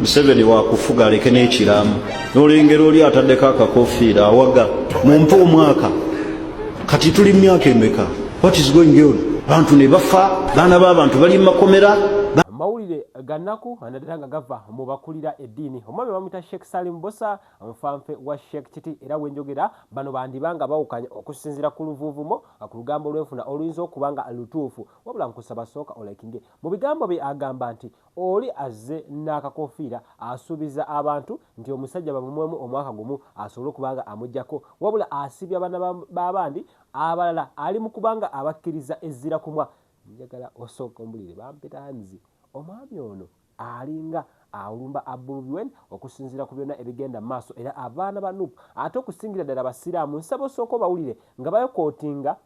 Museveni wakufuga aleke n'ekiramu n'olengera oli ataddeko akakofiira awaga mumpe omwaka kati tuli myaka emeka. What is going on? Bantu ne bafa, baana b'abantu bali mu makomera. Mawulire gannaku anaddala nga gava mu bakulira eddiini. Omwami bamuyita Sheikh Salim Bosa omufanfe wa Sheikh Titi, era wenjogera bano bandibanga bawukanya okusinziira ku luvuuvumo ku lugambo lw'enfuna oluyinza okuba nga lutuufu, wabula nkusaba sooka olakinge mu bigambo bye agamba nti oli azze n'akakofiira asuubiza abantu nti omusajja bamumwemu omwaka gumu asobole okuba nga amuggyako, wabula asibya abaana b'abandi abalala ali mu kubanga abakkiriza ezzira kumwa. Njagala osooka ombulire bampetanzi omwami ono alinga alumba abubuwen okusinziira ku byonna ebigenda mu maaso, era abaana ba Nuupu ate okusingira ddala abasiraamu nsaba osooka bawulire nga bayokootinga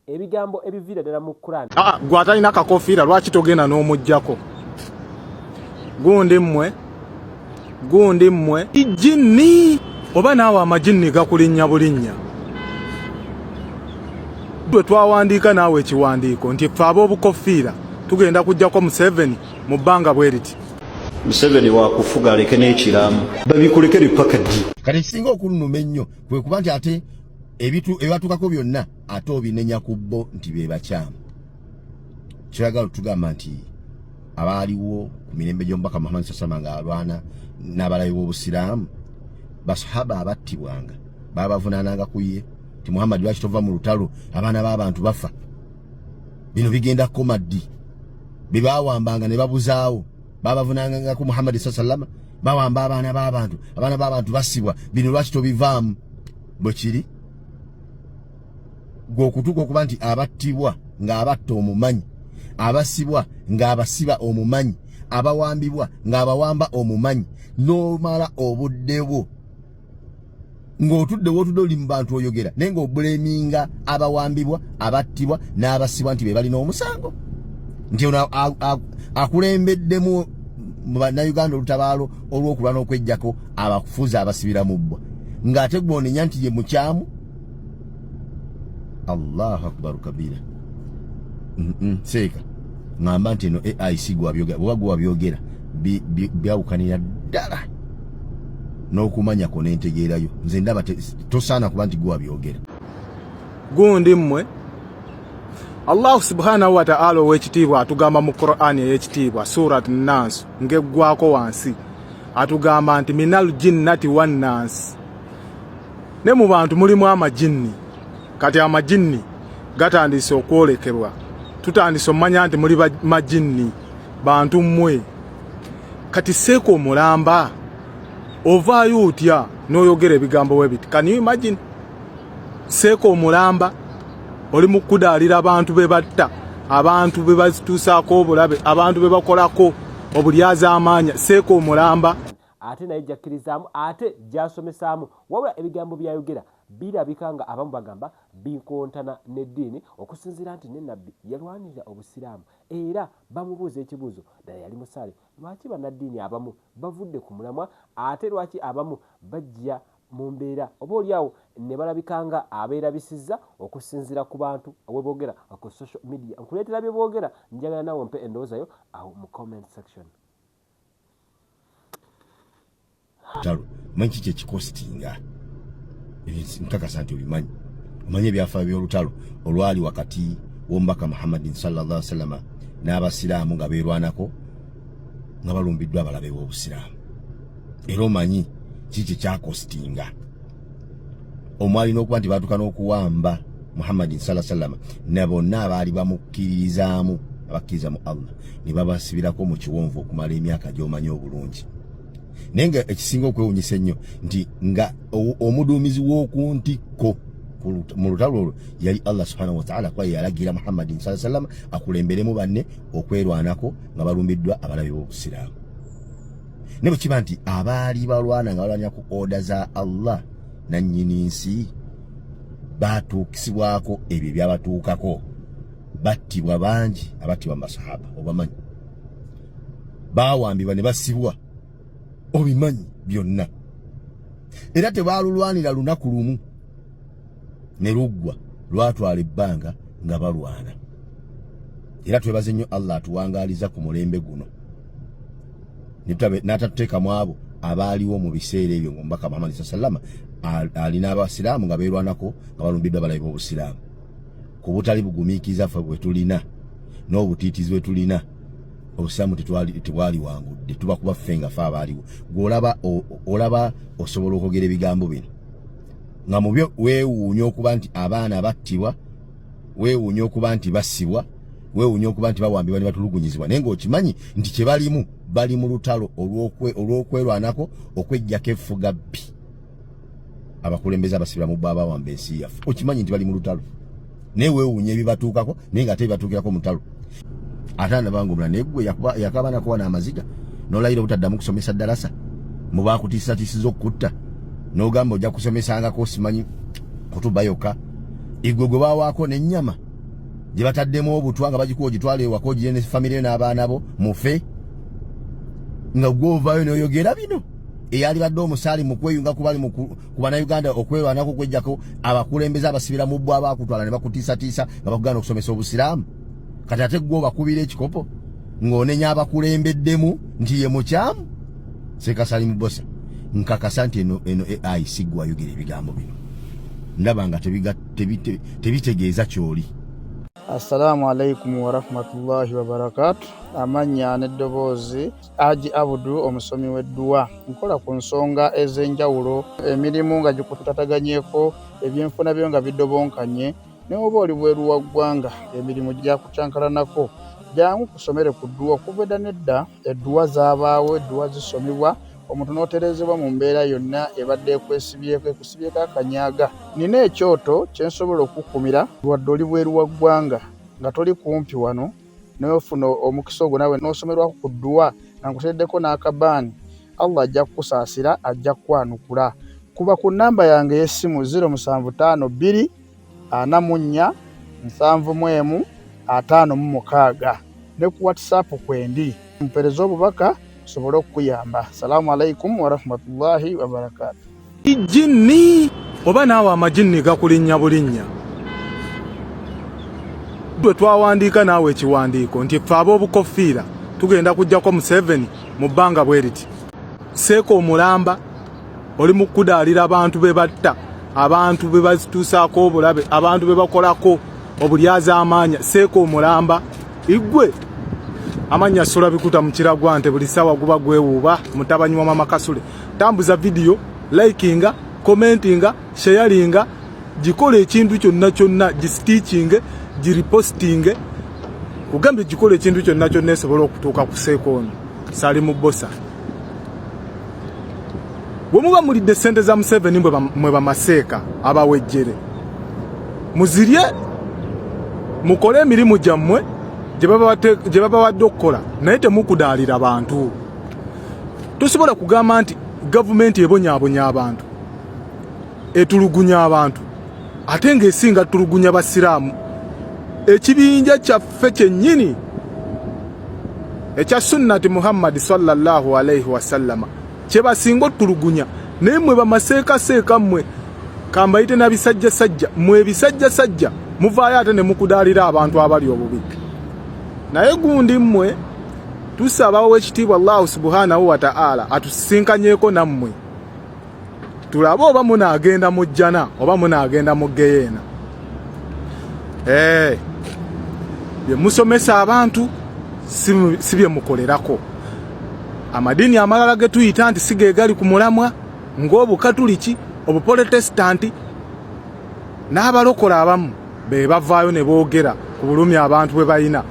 ebigambo ebiviira ddala mu Kurani. Gwe atalina akakofiira lwaki togenda n'omuggyako? Gundi mmwe ijjinni oba naawe amajinni gakulinnya bulinnya. Dwe twawandiika naawe ekiwandiiko nti ffe ab'obukofiira tugenda kuggyako Museveni mu bbanga bwe riti. Museveni wakufuga aleke n'ekiramu babikulekere paka ddi. Kati ekisinga okulunuma ennyo kwe kuba nti ate ebibatuukako byonna ate obinenya ku bo nti be bakyamu. Kiragala tugamba nti abaaliwo ku mirembe gy'omubaka Muhammad Sasama nga alwana n'abalabe b'obusiraamu, basahaba abattibwanga babavunaananga ku ye ti Muhammad lwaki tova mu lutalo abaana b'abantu bafa. Bino bigenda kukoma ddi? Bye baawambanga ne babuzaawo babavunanga ku Muhammad sallallahu bawamba abaana b'abantu basibwa. Bino lwaki tobivaamu? Bwe kiri gwe okutuuka okuba nti abattibwa ng'abatta omumanyi, abasibwa ng'abasiba omumanyi, abawambibwa ng'abawamba omumanyi, n'omala obudde bwo ng'otudde oli mu bantu oyogera naye ng'obuleminga abawambibwa, abattibwa n'abasibwa nti be balina omusango, nti ono akulembeddemu mu bannayuganda olutabaalo olw'okulwana okweggyako abakufuza abasibira mu bbwa ng'ate gw'onenya nti ye mukyamu. Allahu akbaru kabira. Seeka ngamba nti eno AIC gwabyogera bwe gwabyogera byawukanira ddala n'okumanyako n'entegeerayo. Nze ndaba tosaana kuba nti gwabyogera. Gundi mmwe Allah subhanahu wa ta'ala ow'ekitiibwa atugamba mu Qur'ani ey'ekitiibwa Surat An-Nas ng'eggwako wansi atugamba nti minal jinnati wan nas, ne mu bantu mulimu amajinni. Kati amajinni gatandise okwolekerwa, tutandise omanya nti muli majinni bantu mmwe. Kati seeko omulamba ovaayo otya n'oyogera ebigambo bwe biti? Can you imagine? Seeko omulamba oli mu kudaalira abantu be batta, abantu be bazituusaako obulabe, abantu be bakolako obulyaza amaanya. Seeko omulamba ate naye jakkirizaamu ate gyasomesaamu, wabula ebigambo byayogera birabika nga abamu bagamba bikontana n'eddiini, okusinziira nti ne nabbi yalwanirira obusiraamu era bamubuuza ekibuuzo ddala yali musaale, lwaki bannaddiini abamu bavudde ku mulamwa ate lwaki abamu bajja mu mbeera oba oliawo ne balabika nga abeerabisizza okusinziira ku bantu we boogera ku social media. Nkuleetera bye boogera, njagala naawe mpe endowooza yo awo mu comment section. Manyi kiki ekikositinga nkakasa nti obimanyi. Omanyi ebyafaayo by'olutalo olwali wakati w'omubaka Muhammadin sallallahu alaihi wasallam n'abasiraamu nga beerwanako nga balumbiddwa abalabe b'obusiraamu. Era omanyi kiki kyakositinga omwali n'okuba nti baatuuka n'okuwamba Muhammadin sallallahu alaihi wasallam ne bonna abaali bamukkirizaamu abakkiriza mu Allah ne babasibirako mu kiwonvu okumala emyaka gy'omanyi obulungi. Naye nga ekisinga okwewunyisa ennyo nti nga omuduumizi w'okuntikko mu lutalo olwo yali Allah subhanahu wa ta'ala, kwa yalagira Muhammadin sallallahu alaihi wasallam akulemberemu banne okwerwanako nga balumbiddwa abalabe b'obusiraamu. Ne bwe kiba nti abaali balwana nga balwanira ku oda za Allah nannyini nsi baatuukisibwako ebyo byabatuukako, battibwa bangi, abattibwa mu masahaba obamanyi, baawambibwa ne basibwa obimanyi byonna, era tebaalulwanira lunaku lumu ne luggwa, lwatwala ebbanga nga balwana. Era twebaze nnyo Allah atuwangaaliza ku mulembe guno. n'atatuteeka mu abo abaaliwo mu biseera ebyo ng'omubaka Muhammad sallallahu alaihi wasallam alina abasiraamu nga beerwanako nga balumbiddwa abalabe b'obusiraamu ku butali bugumiikiriza ffe bwe tulina n'obutiitizi bwe tulina obusiraamu tebwali wangudde tuba kuba ffe nga ffe abaaliwo olaba osobola okwogera ebigambo bino nga mu byo weewuunya okuba nti abaana battibwa weewuunya okuba nti bassibwa weewuunya okuba nti bawambibwa ne batulugunyizibwa naye ng'okimanyi nti kye bali mu lutalo olw'okwerwanako okweggyako effuga bbi abakulembeze abasibiramu bba abawamba ensi yaffe okimanyi nti bali mu lutalo naye weewuunya ebibatuukako naye nga tebibatuukirako mu lutalo ate anabange omulala naye gwe yakabanako wana amaziga n'olayira obutaddamu kusomesa ddalasa mu baakutiisatiisiza okukutta n'ogamba ojja kusomesangako simanyi kutuba yokka igwe gwe baawaako n'ennyama gye bataddemu obutwa nga bagikuwa ogitwala ewaka ogire ne famire n'abaana bo mufe nga gw'ovaayo n'oyogera bino eyali badde omusaali mu kweyunga kubali ku bannayuganda okwerwanako okweggyako abakulembeze abasibira mu bbo abaakutwala ne bakutiisatiisa nga bakugaana okusomesa obusiraamu kati ate gwe obakubira ekikopo ng'onenya abakulembeddemu nti ye mukyamu Sekasali Mubosa nkakasa nti eno AI sigwa ayogera ebigambo bino ndaba nga tebitegeeza kyoli. Assalamu alaikum wa rahmatullahi wa barakatuh. Amanya n'eddoboozi Haji Abudu omusomi w'edduwa nkola ku nsonga ez'enjawulo emirimu nga gikutataganyeko ebyenfuna byo nga bidobonkanye ne oba oli bweru wa ggwanga emirimu gyakucankalanako jangu kusomere ku dduwa okuva nedda edduwa zaabaawo edduwa zisomibwa omuntu n'oterezebwa mu mbeera yonna ebadde ekwesibyeko ekusibyeko akanyaaga. Nina ekyoto kye nsobola okukumira wadde oli bweru wa ggwanga nga toli kumpi wano n'ofuna omukisa ogwo nawe n'osomerwako ku dduwa nga nkuteddeko n'akabaani Allah ajja kukusaasira ajja kukwanukula. Kuba ku nnamba yange y'essimu 0752 44 71 56 ne ku WhatsApp kwendi mpereza obubaka sobolo kuyamba. Assalamu alaikum wa rahmatullahi wa barakatuh. Ijini oba naawe amajini gakulinnya bulinnya bwe twawandiika naawe ekiwandiiko nti ffe ab'obukofiira tugenda kujjako Museveni mu bbanga bwe riti Seeko omulamba oli mu kudaalira abantu be batta abantu be bazituusaako obulabe abantu be bakolako obulyaza amaanya Seeko omulamba igwe amanya sola bikuta mukiragwa nte buli sawa guba gwewuuba mutabanyi wa Mama Kasule. Tambuza video likinga commentinga sharinga gikole ekintu kyonna gistitching gireposting kugambe gikole ekintu kyonna esobola okutuuka ku Seeko ono Sali Mubosa. Bwe muba mulidde ssente za Museveni mwe bamaseeka abawejjere muzirye mukole emirimu gyammwe gye baba wadde okukola naye temukudaalira bantu. Tosobola kugamba nti gavumenti ebonyaabonya abantu etulugunya abantu ate ng'esinga tulugunya basiraamu. Ekibinja kyaffe kyennyini ekya sunnati Muhammad sallallahu alaihi wasallama kye basinga otulugunya naye mwe bamaseekaseeka mmwe kambayite na bisajjasajja mmwe ebisajjasajja muvaayo ate ne mukudaalira abantu abali obubi. Naye gundi mmwe tusabawo ekitiibwa Allah subhanahu wa ta'ala atusinkanyeeko nammwe tulabe oba munaagenda mu jjana oba munaagenda mu geyeena. Bye musomesa abantu si bye mukolerako. Amadini amalala ge tuyita nti si ge gali ku mulamwa ng'obukatuliki obuprotestanti n'abalokola abamu be bavaayo ne boogera ku bulumi abantu bwe balina.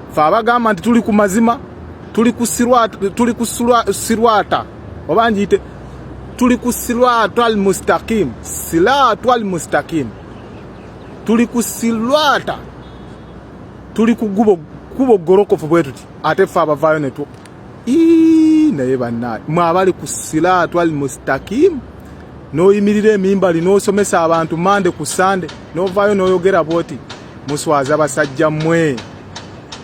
Ffe abagamba nti tuli ku mazima tuli ku sirwata oba njiyite tuli ku sirwata al-mustaqim silatu al-mustaqim tuli ku sirwata tuli ku kubo gorokofu bwe tuti ate ffe abavaayo ne naye bannaye mwe abali ku silatu al-mustaqim n'oyimirira emimbali n'osomesa abantu mande ku sande n'ovaayo n'oyogera bwoti muswaza basajja mmwe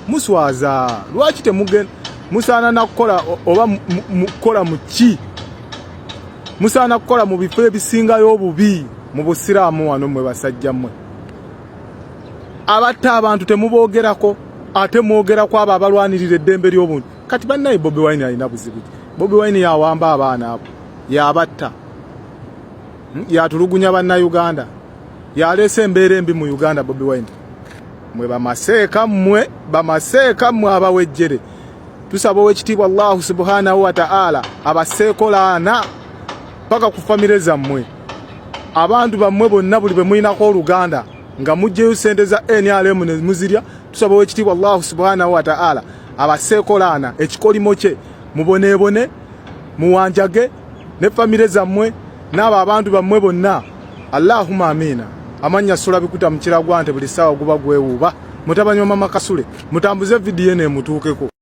muswaza lwaki temugenda musaana nakukola oba mukola mu ki musaana kukola mu bifo ebisingayo obubi mu busiraamu wano mmwe basajja mmwe abatta abantu temuboogerako ate mwogerako abo abalwanirira eddembe ly'obuntu kati bannaye Bobi Wine alina buzibu. Bobi Wine yawamba abaana abo, yabatta, yatulugunya bannayuganda, yaleese embeera embi mu Uganda. Bobi Wine mwe bamaseeka mmwe abawejjere. Tusaba Oweekitiibwa Allah subhanahu wa ta'ala abaseeko laana paka ku famire zammwe, abantu bammwe bonna buli bwe mulinako Oluganda nga mujjeyo ssente za NRM ne muzirya. Tusaba Oweekitiibwa Allah subhanahu wa ta'ala abaseeko laana, ekikolimo kye muboneebone, muwanjage ne famire zammwe n'abo abantu bammwe bonna. Allahumma amina. Amanya sula bikuta mukiragwa nte buli ssaawa guba gwewuuba. Mutabani wa Mama Kasule mutambuze vidiyo ne mutuukeko.